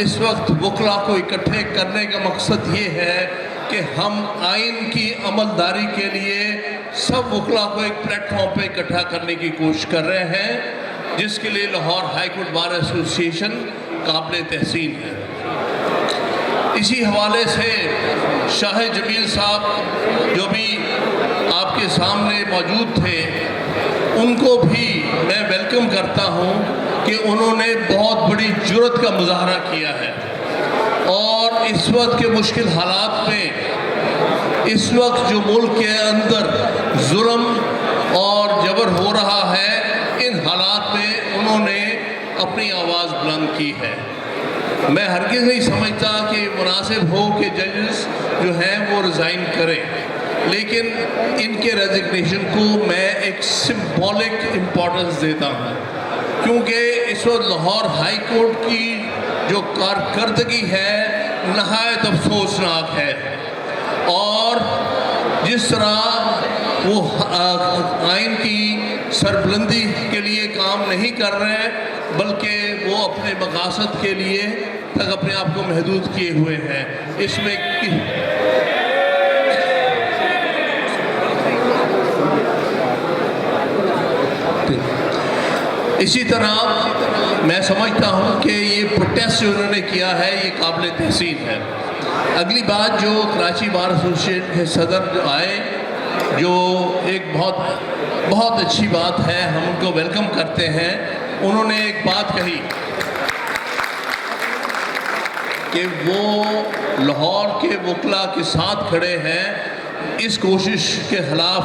اس وقت وکلا کو اکٹھے کرنے کا مقصد یہ ہے کہ ہم آئین کی عملداری کے لیے سب وکلا کو ایک پلیٹ فارم پہ اکٹھا کرنے کی کوشش کر رہے ہیں، جس کے لیے لاہور ہائی کورٹ بار ایسوسی ایشن قابل تحسین ہے۔ اسی حوالے سے شاہ جمیل صاحب جو بھی آپ کے سامنے موجود تھے، ان کو بھی میں ویلکم کرتا ہوں کہ انہوں نے بہت بڑی جرأت کا مظاہرہ کیا ہے، اور اس وقت کے مشکل حالات میں، اس وقت جو ملک کے اندر ظلم اور جبر ہو رہا ہے، ان حالات میں انہوں نے اپنی آواز بلند کی ہے۔ میں ہرگز نہیں سمجھتا کہ مناسب ہو کہ ججز جو ہیں وہ ریزائن کریں، لیکن ان کے ریزگنیشن کو میں ایک سمبولک امپورٹنس دیتا ہوں، کیونکہ اس وقت لاہور ہائی کورٹ کی جو کارکردگی ہے نہایت افسوسناک ہے، اور جس طرح وہ آئین کی سربلندی کے لیے کام نہیں کر رہے ہیں، بلکہ وہ اپنے مقاصد کے لیے تک اپنے آپ کو محدود کیے ہوئے ہیں۔ اس میں اسی طرح میں سمجھتا ہوں کہ یہ پروٹیسٹ جو انہوں نے کیا ہے یہ قابل تحسین ہے۔ اگلی بات جو کراچی بار ایسوسی ایشن کے صدر جو آئے، جو ایک بہت اچھی بات ہے، ہم ان کو ویلکم کرتے ہیں، انہوں نے ایک بات کہی کہ وہ لاہور کے وکلا کے ساتھ کھڑے ہیں اس کوشش کے خلاف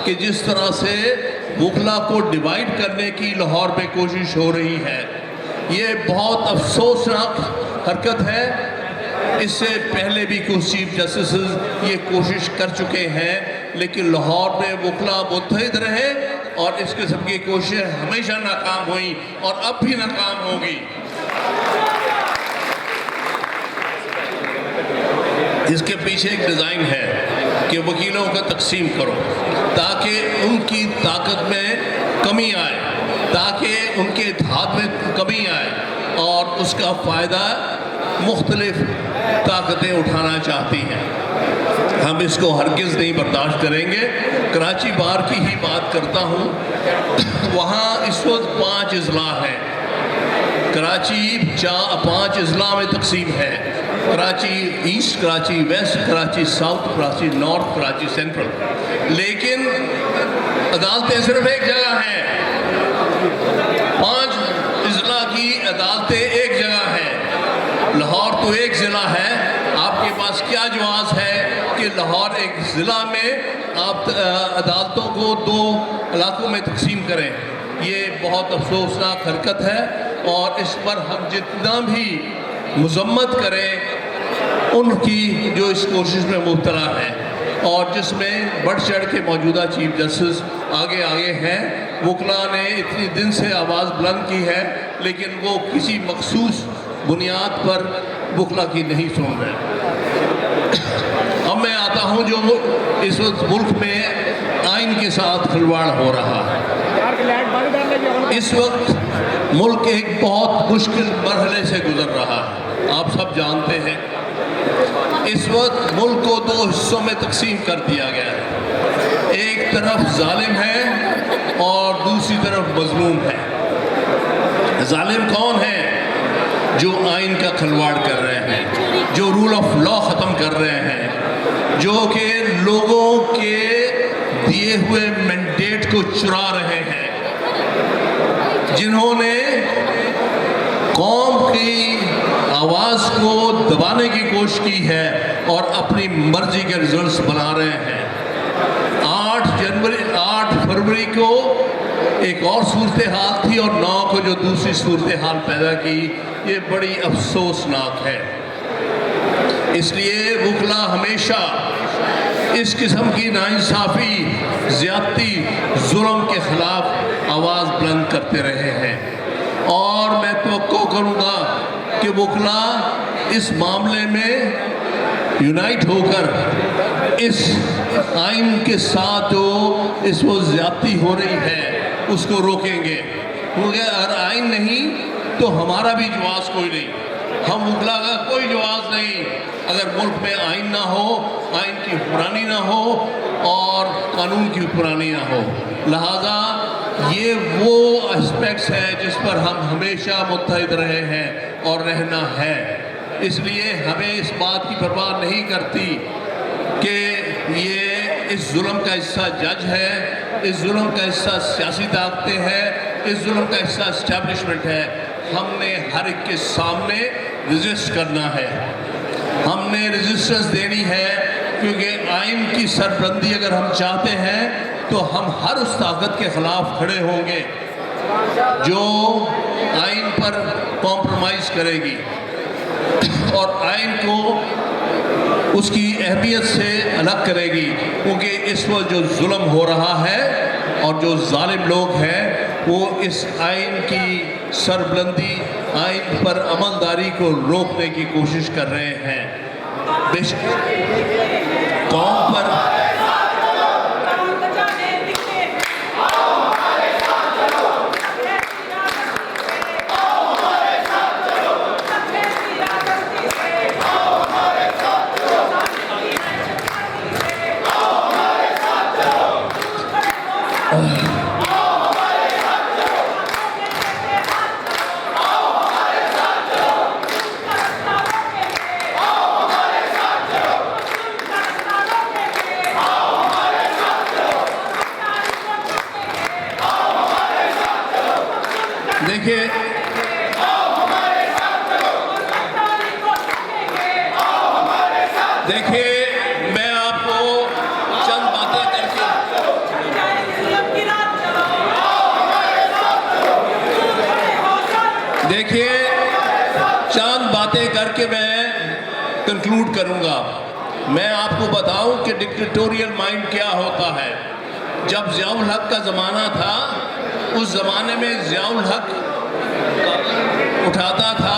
کہ جس طرح سے وکلا کو ڈیوائیڈ کرنے کی لاہور میں کوشش ہو رہی ہے۔ یہ بہت افسوسناک حرکت ہے۔ اس سے پہلے بھی کچھ چیف جسٹسز یہ کوشش کر چکے ہیں، لیکن لاہور میں وکلا متحد رہے، اور اس قسم کی کوششیں ہمیشہ ناکام ہوئیں اور اب بھی ناکام ہوگی۔ اس کے پیچھے ایک ڈیزائن ہے کہ وکیلوں کا تقسیم کرو تاکہ ان کی طاقت میں کمی آئے، تاکہ ان کے اتحاد میں کمی آئے، اور اس کا فائدہ مختلف طاقتیں اٹھانا چاہتی ہیں۔ ہم اس کو ہرگز نہیں برداشت کریں گے۔ کراچی بار کی ہی بات کرتا ہوں، وہاں اس وقت 5 اضلاع ہیں۔ کراچی 5 اضلاع میں تقسیم ہے، Karachi East, Karachi West, Karachi South, Karachi North, Karachi Central, لیکن عدالتیں صرف ایک جگہ ہیں۔ 5 اضلاع کی عدالتیں ایک جگہ ہیں۔ لاہور تو ایک ضلع ہے، آپ کے پاس کیا جواز ہے کہ لاہور ایک ضلع میں آپ عدالتوں کو 2 علاقوں میں تقسیم کریں؟ یہ بہت افسوسناک حرکت ہے، اور اس پر ہم جتنا بھی مذمت کریں ان کی جو اس کوشش میں مبتلا ہے، اور جس میں بڑھ چڑھ کے موجودہ چیف جسٹس آگے ہیں۔ وکلا نے اتنی دن سے آواز بلند کی ہے، لیکن وہ کسی مخصوص بنیاد پر وکلا کی نہیں سن رہے۔ اب میں آتا ہوں جو اس وقت ملک میں آئین کے ساتھ کھلواڑ ہو رہا ہے۔ اس وقت ملک ایک بہت مشکل مرحلے سے گزر رہا ہے، آپ سب جانتے ہیں۔ اس وقت ملک کو 2 حصوں میں تقسیم کر دیا گیا ہے، ایک طرف ظالم ہے اور دوسری طرف مظلوم ہے۔ ظالم کون ہے؟ جو آئین کا کھلواڑ کر رہے ہیں، جو رول آف لا ختم کر رہے ہیں، جو کہ لوگوں کے دیے ہوئے مینڈیٹ کو چرا رہے ہیں، جنہوں نے قوم کی آواز کو دبانے کی کوشش کی ہے اور اپنی مرضی کے ریزلٹس بنا رہے ہیں۔ 8 فروری کو ایک اور صورتحال تھی، اور 9 کو جو دوسری صورتحال پیدا کی، یہ بڑی افسوسناک ہے۔ اس لیے وکلا ہمیشہ اس قسم کی ناانصافی، زیادتی، ظلم کے خلاف آواز بلند کرتے رہے ہیں، اور میں توقع کروں گا کہ وکلا اس معاملے میں یونائٹ ہو کر اس آئین کے ساتھ جو اس کو زیادتی ہو رہی ہے اس کو روکیں گے، کیونکہ اگر آئین نہیں تو ہمارا بھی جواز کوئی نہیں۔ ہم وکلا کا کوئی جواز نہیں اگر ملک میں آئین نہ ہو، آئین کی حکمرانی نہ ہو اور قانون کی حکمرانی نہ ہو. لہٰذا یہ وہ اسپیکٹس ہیں جس پر ہم ہمیشہ متحد رہے ہیں اور رہنا ہے. اس لیے ہمیں اس بات کی پرواہ نہیں کرتی کہ یہ اس ظلم کا حصہ جج ہے، اس ظلم کا حصہ سیاسی طاقتیں ہیں، اس ظلم کا حصہ اسٹیبلشمنٹ ہے. ہم نے ہر ایک کے سامنے ریزسٹ کرنا ہے، ہم نے ریزسٹنس دینی ہے، کیونکہ آئین کی سربلندی اگر ہم چاہتے ہیں تو ہم ہر اس طاقت کے خلاف کھڑے ہوں گے جو آئین پر کمپرومائز کرے گی اور آئین کو اس کی اہمیت سے الگ کرے گی. کیونکہ اس وقت جو ظلم ہو رہا ہے اور جو ظالم لوگ ہیں وہ اس آئین کی سربلندی، آئین پر عملداری کو روکنے کی کوشش کر رہے ہیں. بے شک قوم پر دیکھیے میں آپ کو چند باتیں کر کے میں کنکلوڈ کروں گا. میں آپ کو بتاؤں کہ ڈکٹیٹوریل مائنڈ کیا ہوتا ہے. جب ضیاء الحق کا زمانہ تھا اس زمانے میں ضیاء الحق اٹھاتا تھا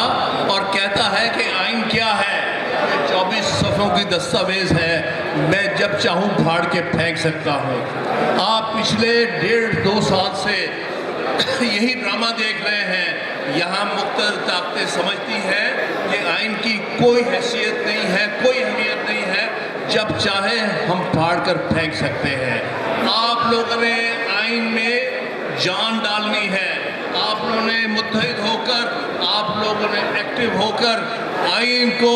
اور کہتا ہے کہ آئین کیا ہے؟ 24 صفحوں کی دستاویز ہے، میں جب چاہوں پھاڑ کے پھینک سکتا ہوں. آپ پچھلے 1.5-2 سال سے یہی ڈرامہ دیکھ رہے ہیں. یہاں مختلف طاقتیں سمجھتی ہیں کہ آئین کی کوئی حیثیت نہیں ہے، کوئی اہمیت نہیں ہے، جب چاہے ہم پھاڑ کر پھینک سکتے ہیں. آپ لوگوں نے آئین میں جان ڈالنی ہے، آپ لوگوں نے متحد ہو کر، آپ لوگوں نے ایکٹیو ہو کر آئین کو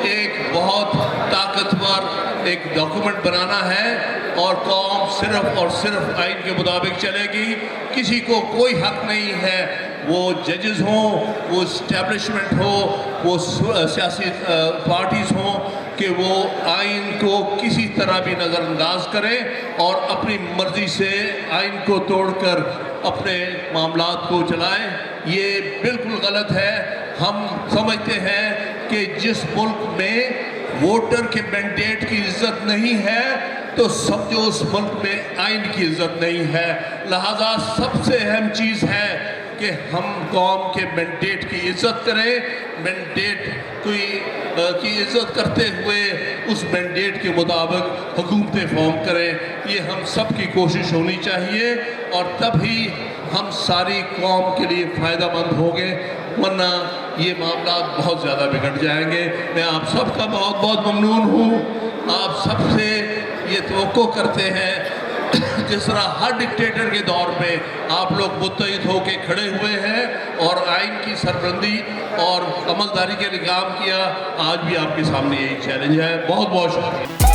ایک بہت طاقتور ایک ڈاکومنٹ بنانا ہے اور قوم صرف اور صرف آئین کے مطابق چلے گی. کسی کو کوئی حق نہیں ہے، وہ ججز ہوں، وہ اسٹیبلشمنٹ ہو، وہ سیاسی پارٹیز ہوں، کہ وہ آئین کو کسی طرح بھی نظر انداز کریں اور اپنی مرضی سے آئین کو توڑ کر اپنے معاملات کو چلائیں. یہ بالکل غلط ہے. ہم سمجھتے ہیں کہ جس ملک میں ووٹر کے مینڈیٹ کی عزت نہیں ہے تو سمجھو اس ملک میں آئین کی عزت نہیں ہے. لہٰذا سب سے اہم چیز ہے کہ ہم قوم کے مینڈیٹ کی عزت کریں، مینڈیٹ کی عزت کرتے ہوئے اس مینڈیٹ کے مطابق حکومتیں فارم کریں. یہ ہم سب کی کوشش ہونی چاہیے اور تب ہی ہم ساری قوم کے لیے فائدہ مند ہوں گے، ورنہ یہ معاملات بہت زیادہ بگڑ جائیں گے. میں آپ سب کا بہت بہت ممنون ہوں. آپ سب سے یہ توقع کرتے ہیں جس طرح ہر ڈکٹیٹر کے دور میں آپ لوگ متحد ہو کے کھڑے ہوئے ہیں اور آئین کی سربلندی اور عملداری کے لیے کام کیا، آج بھی آپ کے سامنے یہی چیلنج ہے. بہت بہت شکریہ.